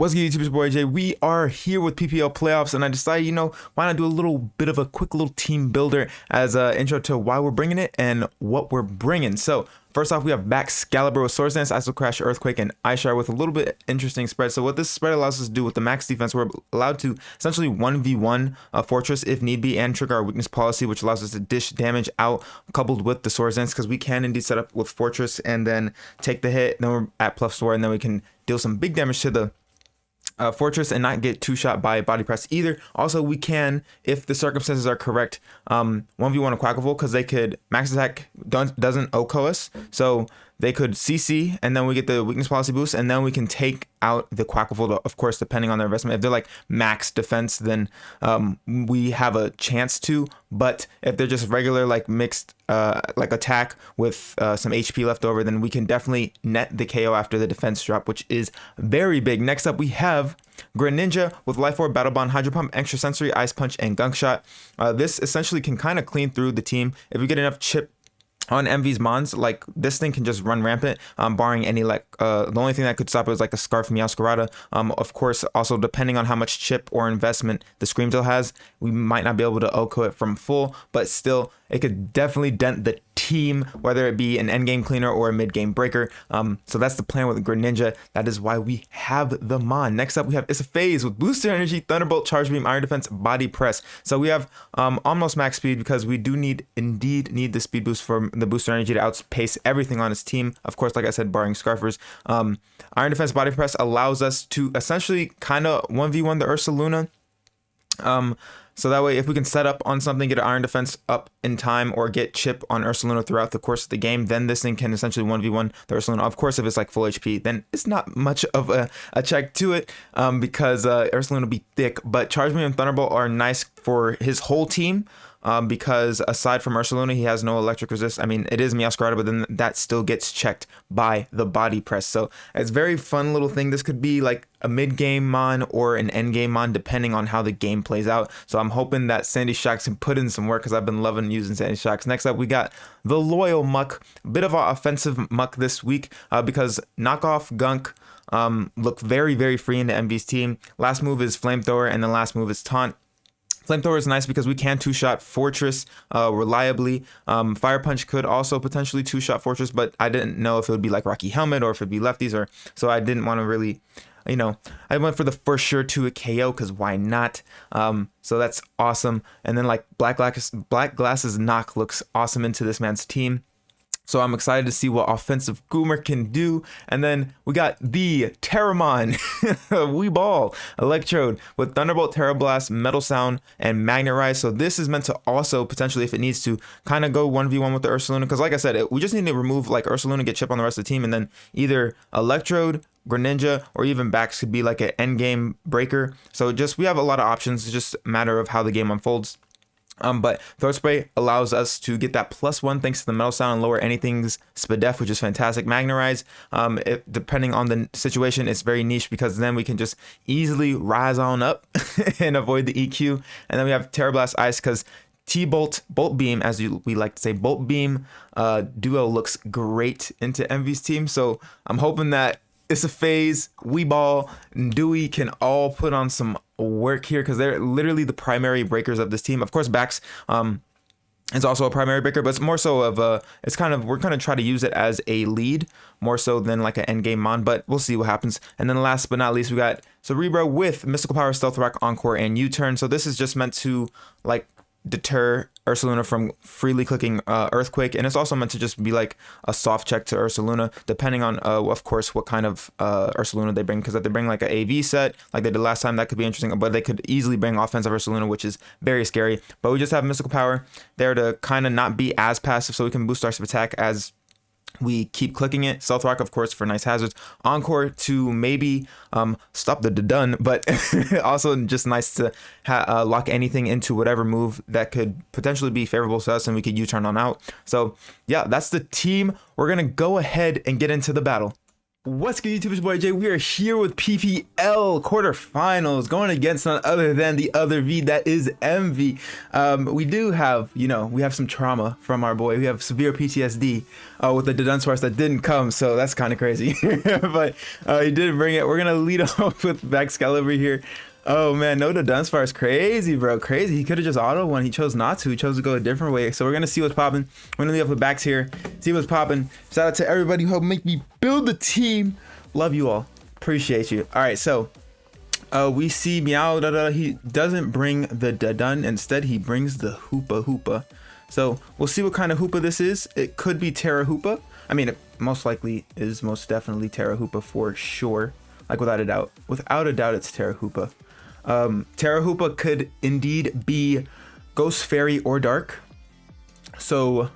What's good, YouTube? It's your boy Jay. We are here with PPL playoffs, and I decided, why not do a little bit of a quick little team builder as an intro to why we're bringing it and what we're bringing. So first off, we have back Excalibur with Swords Dance, Iso Crash, Earthquake, and Ice Shard with a little bit interesting spread. So what this spread allows us to do with the max defense, we're allowed to essentially 1v1 a Fortress if need be and trigger our weakness policy, which allows us to dish damage out coupled with the Swords Dance, because we can indeed set up with Fortress and then take the hit. Then we're at +4, and then we can deal some big damage to the Fortress and not get two-shot by body press either. Also, we can, if the circumstances are correct, 1v1 a Quacklevolt, because they could max attack doesn't OHKO us, so they could CC, and then we get the weakness policy boost, and then we can take out the Quacklevolt, of course, depending on their investment. If they're like max defense, then we have a chance to, but if they're just regular, like mixed like attack with some HP left over, then we can definitely net the KO after the defense drop, which is very big. Next up, we have Greninja with Life Orb, Battle Bond, Hydro Pump, Extra Sensory, Ice Punch, and Gunk Shot. This essentially can kind of clean through the team. If we get enough chip on MV's Mons, like this thing can just run rampant, barring any the only thing that could stop it is like a Scarf Meowscarada. Of course, also depending on how much chip or investment the Screamtail has, we might not be able to OHKO it from full, but still it could definitely dent the team, whether it be an endgame cleaner or a mid-game breaker. So that's the plan with Greninja. That is why we have the Mon. Next up, we have Phase with Booster Energy, Thunderbolt, Charge Beam, Iron Defense, Body Press. So we have almost max speed, because we do indeed need the speed boost for the Booster Energy to outpace everything on his team. Of course, like I said, barring Scarfers. Iron Defense, Body Press allows us to essentially kind of 1v1 the Ursaluna. So that way, if we can set up on something, get an Iron Defense up in time, or get chip on Ursaluna throughout the course of the game, then this thing can essentially 1v1 the Ursaluna. Of course, if it's like full HP, then it's not much of a check to it, because Ursaluna will be thick. But Charge Beam and Thunderbolt are nice for his whole team. Because aside from Ursaluna, he has no electric resist. I mean, it is Meowscarada, but then that still gets checked by the body press. So it's a very fun little thing. This could be like a mid-game Mon or an end-game Mon, depending on how the game plays out. So I'm hoping that Sandy Shocks can put in some work, because I've been loving using Sandy Shocks. Next up, we got the Loyal Muck. A bit of an offensive Muck this week, because Knockoff, Gunk look very, very free into MV's team. Last move is Flamethrower, and the last move is Taunt. Flamethrower is nice because we can two-shot Fortress reliably. Fire Punch could also potentially two-shot Fortress, but I didn't know if it would be like Rocky Helmet or if it'd be lefties, or so I didn't want to really, I went for the first sure to a KO, because why not? So that's awesome. And then like Black Glasses Knock looks awesome into this man's team. So I'm excited to see what offensive Goomer can do. And then we got the Terramon, Weeball, Electrode with Thunderbolt, Terra Blast, Metal Sound, and Magnet Rise. So this is meant to also potentially, if it needs to, kind of go 1v1 with the Ursaluna. Because like I said, we just need to remove like Ursaluna, get chip on the rest of the team, and then either Electrode, Greninja, or even Bax could be like an endgame breaker. So we have a lot of options. It's just a matter of how the game unfolds. But Throat Spray allows us to get that +1 thanks to the Metal Sound and lower anything's SPDEF, which is fantastic. Magnerize, depending on the situation, it's very niche, because then we can just easily rise on up and avoid the EQ. And then we have Terra Blast Ice, because T-Bolt, Bolt Beam, as we like to say, Bolt Beam duo looks great into MV's team. So I'm hoping that Phase, Weeball, and Dewey can all put on some work here, because they're literally the primary breakers of this team. Of course, Bax is also a primary breaker, but it's more so of we're kind of try to use it as a lead more so than like an end game Mon, but we'll see what happens. And then last but not least, we got Cerebro with Mystical Power, Stealth Rock, Encore, and U-Turn. So this is just meant to like deter Ursaluna from freely clicking Earthquake, and it's also meant to just be like a soft check to Ursaluna, depending on of course what kind of Ursaluna they bring, because if they bring like an AV set like they did last time, that could be interesting, but they could easily bring offensive Ursaluna, which is very scary. But we just have Mystical Power there to kind of not be as passive, so we can boost our attack as we keep clicking it. Stealth Rock, of course, for nice hazards. Encore to maybe stop the done, but also just nice to lock anything into whatever move that could potentially be favorable to us, and we could U-turn on out. So yeah, that's the team. We're gonna go ahead and get into the battle. What's good, YouTube? It's your boy Jay. We are here with PPL quarterfinals, going against none other than the other V, that is Envy. We do have, we have some trauma from our boy. We have severe PTSD with the Dunsparce that didn't come, so that's kind of crazy. But he did bring it. We're gonna lead off with Excalibur here. Oh man, no, the Dunsparce crazy, bro, crazy. He could have just auto one. He chose not to. He chose to go a different way. So we're gonna see what's popping. We're gonna lead off with backs here, see what's popping. Shout out to everybody who helped make me build the team. Love you all. Appreciate you. All right, so we see Meow. He doesn't bring the Dun. Instead, he brings the Hoopa. So we'll see what kind of Hoopa this is. It could be Terra Hoopa. I mean, it most likely is most definitely Terra Hoopa for sure. Like without a doubt. Without a doubt, it's Terra Hoopa. Terra Hoopa could indeed be Ghost Fairy or Dark. So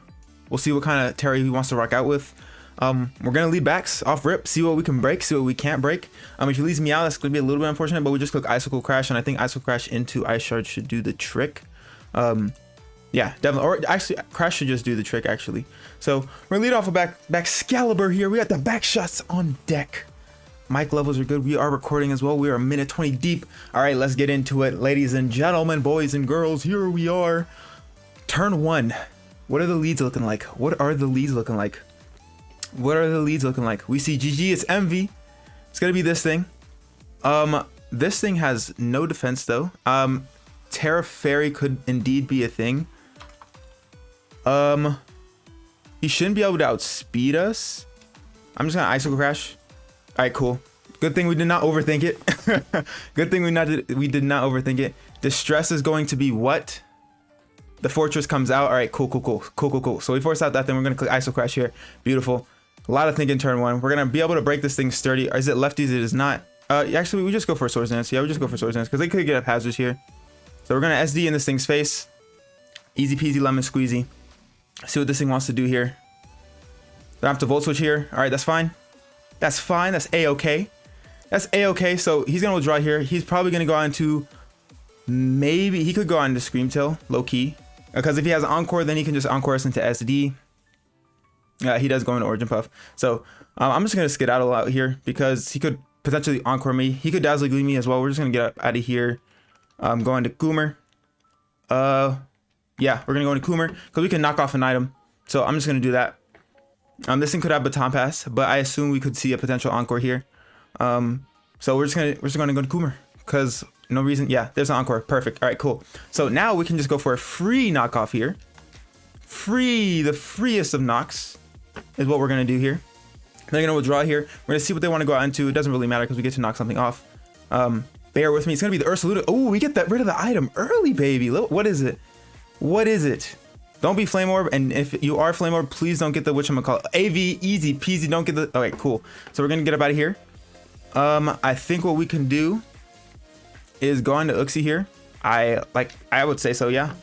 we'll see what kind of Terra he wants to rock out with. We're gonna lead backs off rip, see what we can break, see what we can't break. If he leaves me out, that's gonna be a little bit unfortunate, but we just click Icicle Crash, and I think Icicle Crash into Ice Shard should do the trick. Yeah, definitely. Or actually, Crash should just do the trick actually. So we're gonna lead off with back Excalibur here. We got the back shots on deck. Mic levels are good. We are recording as well. We are a minute 20 deep. All right, let's get into it, ladies and gentlemen, boys and girls. Here we are. Turn one. What are the leads looking like? We see GG. It's Envy. It's gonna be this thing. This thing has no defense though. Terra Fairy could indeed be a thing. He shouldn't be able to outspeed us. I'm just gonna Icicle Crash. All right, cool. Good thing we did not overthink it. Good thing we did not overthink it. Distress is going to be what? The Fortress comes out. All right, cool. So we force out that thing. We're gonna click Icicle Crash here. Beautiful. A lot of thinking turn one. We're gonna be able to break this thing sturdy. Or is it lefties? It is not. Actually, we just go for a Swords Dance. Yeah, we just go for Swords Dance because they could get up hazards here. So we're gonna SD in this thing's face. Easy peasy lemon squeezy. See what this thing wants to do here. Don't have to Volt Switch here. All right, that's fine. That's fine. That's A-okay. That's A-okay. So he's gonna withdraw here. He's probably gonna go on to, maybe he could go on to Scream Tail, low key, because if he has an Encore, then he can just Encore us into SD. He does go into Origin Puff. So I'm just gonna skedaddle out here because he could potentially Encore me. He could Dazzle Gleam me as well. We're just gonna get out of here. Going to Coomer. Yeah, we're gonna go into Coomer because we can knock off an item. So I'm just gonna do that. This thing could have Baton Pass, but I assume we could see a potential Encore here. So we're just gonna go to Coomer because no reason. Yeah, there's an Encore. Perfect. All right, cool. So now we can just go for a free knockoff here. The freest of knocks is what we're gonna do here. They're gonna withdraw here. We're gonna see what they want to go out into. It doesn't really matter because we get to knock something off. Bear with me. It's gonna be the Ursaluda. Oh, we get rid of the item early, baby. What is it? What is it? Don't be Flame Orb, and if you are Flame Orb, please don't get the whatchamacallit. AV, easy peasy, don't get the... Okay, cool. So we're gonna get up out of here. I think what we can do is go on to Uxie here. I would say so, yeah.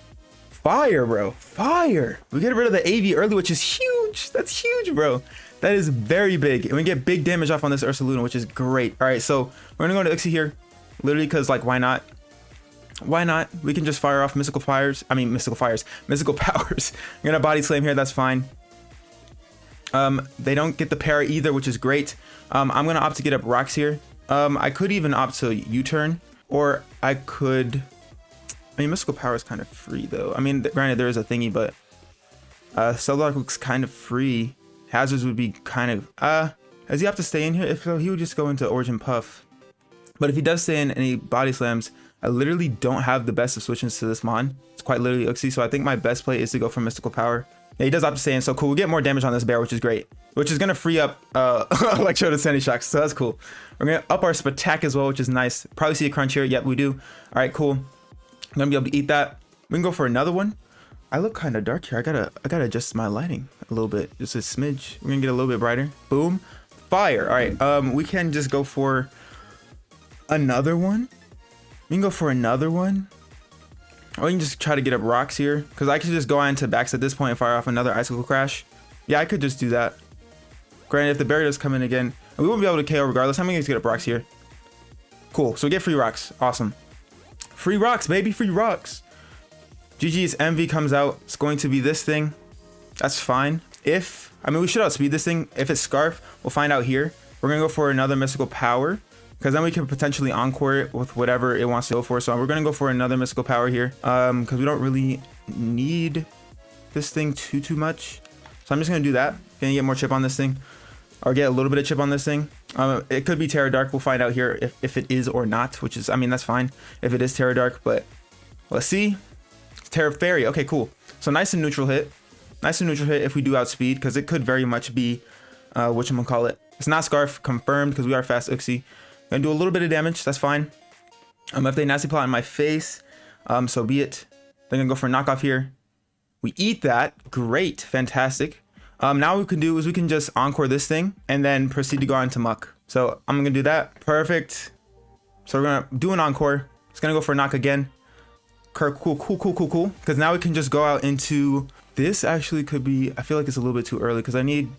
Fire, bro. Fire. We get rid of the AV early, which is huge. That's huge, bro. That is very big. And we get big damage off on this Ursaluna, which is great. All right, so we're gonna go into Uxie here. Literally, because, like, why not? Why not? We can just fire off mystical powers. I'm gonna body slam here. That's fine. They don't get the para either, which is great. I'm gonna opt to get up rocks here. I could even opt to U-turn, or I could. I mean, mystical power is kind of free though. I mean, granted there is a thingy, but Cellblock looks kind of free. Hazards would be kind of. Does he have to stay in here? If so, he would just go into Origin Puff. But if he does stay in any body slams, I literally don't have the best of switches to this Mon. It's quite literally Uxie, so I think my best play is to go for Mystical Power. Yeah, he does opt to stay in, so cool. We get more damage on this bear, which is great. Which is gonna free up Electro to Sandy Shocks, so that's cool. We're gonna up our Spatak as well, which is nice. Probably see a crunch here. Yep, we do. All right, cool. I'm gonna be able to eat that. We can go for another one. I look kind of dark here. I gotta adjust my lighting a little bit, just a smidge. We're gonna get a little bit brighter. Boom, fire. All right, we can just go for another one. We can go for another one. Or we can just try to get up rocks here. Because I could just go on to backs at this point and fire off another Icicle Crash. Yeah, I could just do that. Granted, if the barrier does come in again, we won't be able to KO regardless. How many guys get up rocks here? Cool. So we get free rocks. Awesome. Free rocks, baby. Free rocks. GG's Envy comes out. It's going to be this thing. That's fine. I mean, we should outspeed this thing. If it's Scarf, we'll find out here. We're gonna go for another mystical power, because then we can potentially encore it with whatever it wants to go for. So we're gonna go for another mystical power here, because we don't really need this thing too much. So I'm just gonna do that. Gonna get more chip on this thing, or get a little bit of chip on this thing. It could be Terra Dark. We'll find out here if it is or not, which is, I mean, that's fine if it is Terra Dark, but let's see. It's Terra Fairy. Okay, cool. So nice and neutral hit. Nice and neutral hit if we do outspeed, because it could very much be whatchamacallit. It's not Scarf, confirmed, because we are fast Uxie. Gonna do a little bit of damage, that's fine. If they nasty plot in my face, so be it. They're gonna go for a knockoff here. We eat that, great, fantastic. Now what we can do is we can just encore this thing and then proceed to go on to Muck. So I'm gonna do that, perfect. So we're gonna do an encore. It's gonna go for a knock again. Cool. Because now we can just go out into, this actually could be, I feel like it's a little bit too early because I need,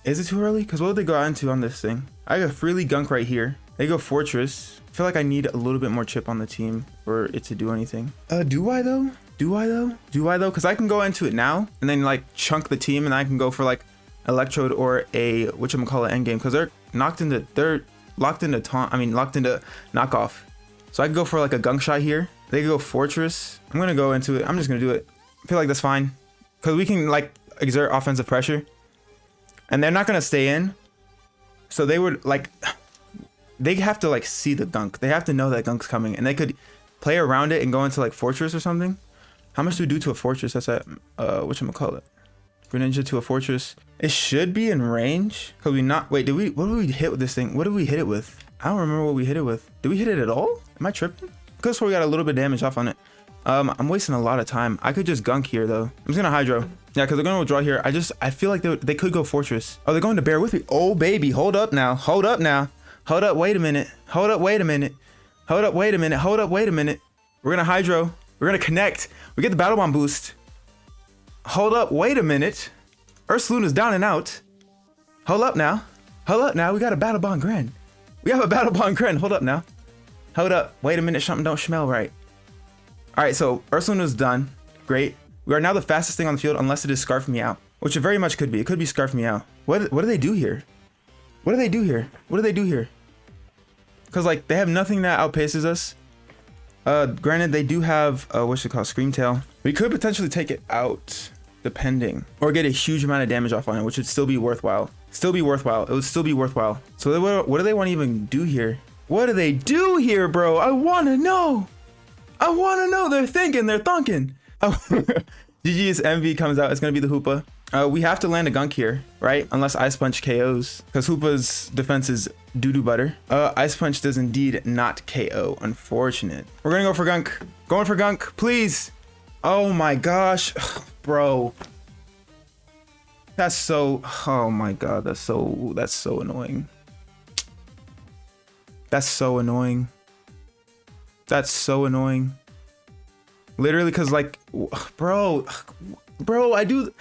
is it too early? Because what would they go out into on this thing? I got freely gunk right here. They go Fortress. I feel like I need a little bit more chip on the team for it to do anything. Do I though? Because I can go into it now and then like chunk the team, and I can go for like Electrode or a whatchamacallit endgame, because they're locked into knockoff. So I can go for like a gunk shot here. They can go Fortress. I'm gonna go into it. I'm just gonna do it. I feel like that's fine, because we can like exert offensive pressure, and they're not gonna stay in. So they would like, they have to like see the gunk. They have to know that gunk's coming, and they could play around it and go into like Fortress or something. How much do we do to a Fortress? That's at whatchamacallit, Greninja to a Fortress. It should be in range. Could we not? Wait, what did we hit with this thing? What did we hit it with? I don't remember what we hit it with. Did we hit it at all? Am I tripping? Because we got a little bit of damage off on it. I'm wasting a lot of time. I could just gunk here though. I'm just gonna Hydro. Yeah, because they're gonna withdraw here. I feel like they could go Fortress. Oh, they're going to bear with me. Oh baby, hold up now. Hold up, wait a minute. Hold up, wait a minute. We're gonna Hydro. We're gonna connect. We get the Battle Bond boost. Hold up, wait a minute. Ursaluna is down and out. Hold up now. We got a Battle Bond Gren. Hold up now. Hold up, wait a minute, something don't smell right. All right, so Ursaluna is done. Great. We are now the fastest thing on the field, unless it is Scarf Me Out, which it very much could be. It could be Scarf Me Out. What do they do here? Because like they have nothing that outpaces us. Granted, they do have what's it called, Screamtail. We could potentially take it out, depending, or get a huge amount of damage off on it, which would still be worthwhile. It would still be worthwhile. So what do they want to even do here? What do they do here, bro? I want to know. They're thunking. Oh, GG's MV comes out. It's gonna be the Hoopa. We have to land a gunk here, right? Unless Ice Punch KOs, because Hoopa's defense is doo-doo butter. Ice Punch does indeed not KO, unfortunate. We're gonna go for gunk. Going for gunk, please. Oh my gosh, bro. That's so, oh my god, that's so annoying. That's so annoying. Literally, because like, bro, I do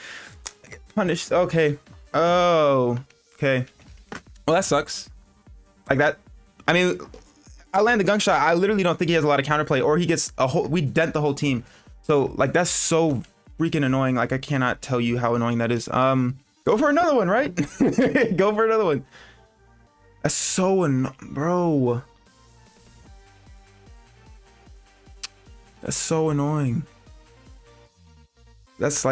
punished. Okay. Oh, okay. Well, that sucks. Like that. I mean, I land the gunk shot. I literally don't think he has a lot of counterplay, or he gets a whole, we dent the whole team. So like, that's so freaking annoying. Like, I cannot tell you how annoying that is. Go for another one, right? Go for another one. That's so bro. That's so annoying. That's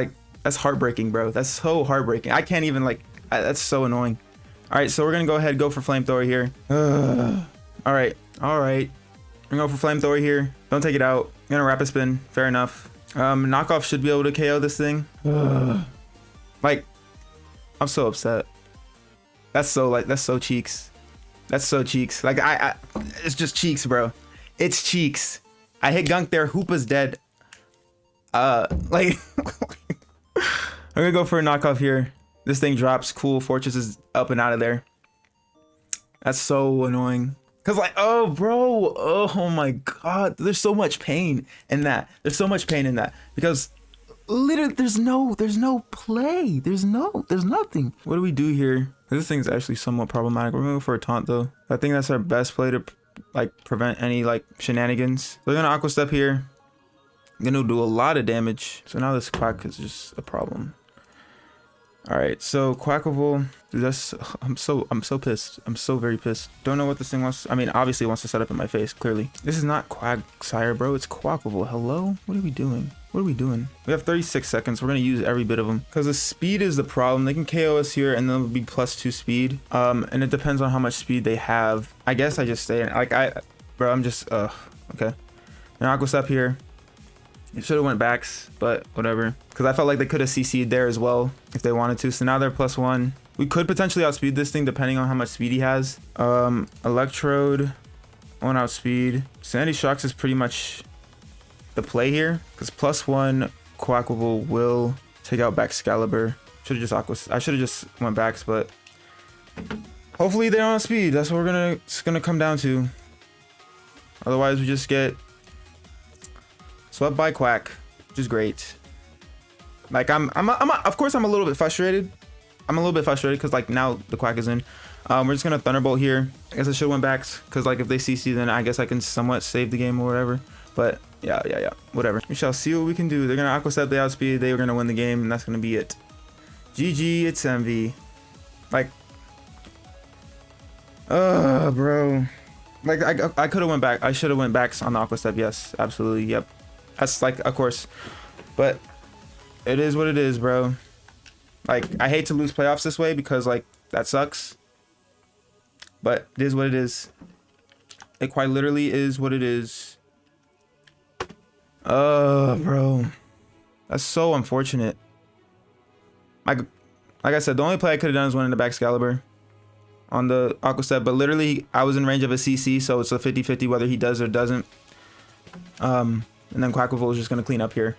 heartbreaking, bro. That's so heartbreaking. I can't even like, that's so annoying. All right, so we're gonna go ahead and go for Flamethrower here. All right. We're gonna go for Flamethrower here. Don't take it out. I'm gonna Rapid Spin, fair enough. Knockoff should be able to KO this thing. Like, I'm so upset. That's so cheeks. Like it's just cheeks, bro. It's cheeks. I hit gunk there. Hoopa's dead. Like, I'm gonna go for a knockoff here. This thing drops. Cool. Fortress is up and out of there. That's so annoying. Cause like, oh, bro. Oh my god. There's so much pain in that. Because literally, there's no play. There's nothing. What do we do here? This thing's actually somewhat problematic. We're gonna go for a taunt though. I think that's our best play to like prevent any like shenanigans. We're gonna Aqua Step here. I'm gonna do a lot of damage. So now this Quack is just a problem. All right, so Quackable, dude, that's I'm so pissed. I'm so very pissed. Don't know what this thing wants. I mean, obviously it wants to set up in my face. Clearly, this is not Quagsire, bro. It's Quackable. Hello, what are we doing? What are we doing? We have 36 seconds. We're gonna use every bit of them because the speed is the problem. They can KO us here, and then it'll be +2 speed. And it depends on how much speed they have. I guess I just stay in. Like bro, I'm just okay. Now Aqua Step here. It should have went backs, but whatever. Because I felt like they could have CC'd there as well if they wanted to. So now they're +1. We could potentially outspeed this thing depending on how much speed he has. Electrode, 1 outspeed. Sandy Shocks is pretty much the play here. Because +1 Quackable will take out Baxcalibur. Should have just I should have just went backs, but hopefully they don't outspeed. That's what it's gonna come down to. Otherwise we just get swept by Quack, which is great. Like of course I'm a little bit frustrated. I'm a little bit frustrated because like now the Quack is in. We're just gonna Thunderbolt here. I guess I should have went backs because like if they CC, then I guess I can somewhat save the game or whatever. But yeah, whatever. We shall see what we can do. They're gonna Aqua Step, they outspeed, they were gonna win the game, and that's gonna be it. GG, it's MV. Like, bro. Like I could have went back. I should have went backs on the Aqua Step. Yes, absolutely. Yep. That's like, of course, but it is what it is, bro. Like, I hate to lose playoffs this way because like that sucks, but it is what it is. It quite literally is what it is. Bro, that's so unfortunate. Like I said, the only play I could have done is winning the Baxcalibur on the Aqua Step, but literally I was in range of a CC, so it's a 50-50 whether he does or doesn't. And then Quackable is just gonna clean up here.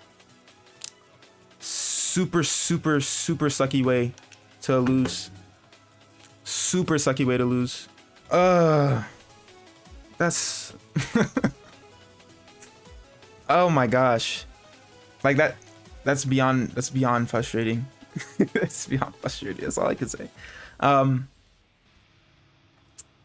Super sucky way to lose. Super sucky way to lose. That's oh my gosh. Like that's beyond frustrating. It's beyond frustrating. That's all I can say.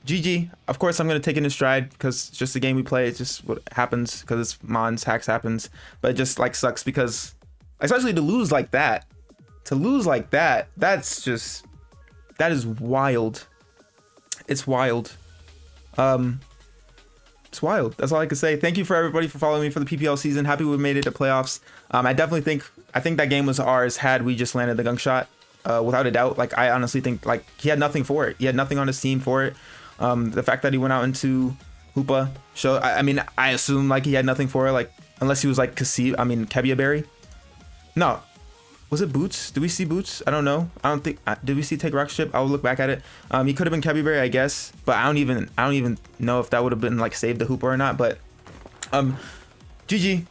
GG. Of course, I'm going to take it in stride because it's just the game we play. It's just what happens because it's Mons, hacks happens. But it just like sucks because, especially to lose like that. That's just, that is wild. It's wild. It's wild. That's all I can say. Thank you for everybody for following me for the PPL season. Happy we made it to playoffs. I think that game was ours had we just landed the gunk shot. Without a doubt. Like, I honestly think like he had nothing for it. He had nothing on his team for it. The fact that he went out into Hoopa show. I mean, I assume like he had nothing for it. Like, unless he was like Kebia Berry. No, was it Boots? Did we see Boots? I don't know. I don't think. Did we see Take Rock Ship? I'll look back at it. He could have been Kebia Berry, I guess. But I don't even know if that would have been like saved the Hoopa or not. But GG.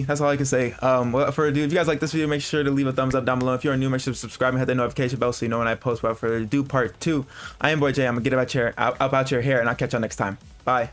That's all I can say. Without further ado, if you guys like this video, make sure to leave a thumbs up down below. If you're new, make sure to subscribe and hit the notification bell so you know when I post. Without further ado, part 2. I am Boy J. I'm gonna get about your hair, and I'll catch y'all next time. Bye.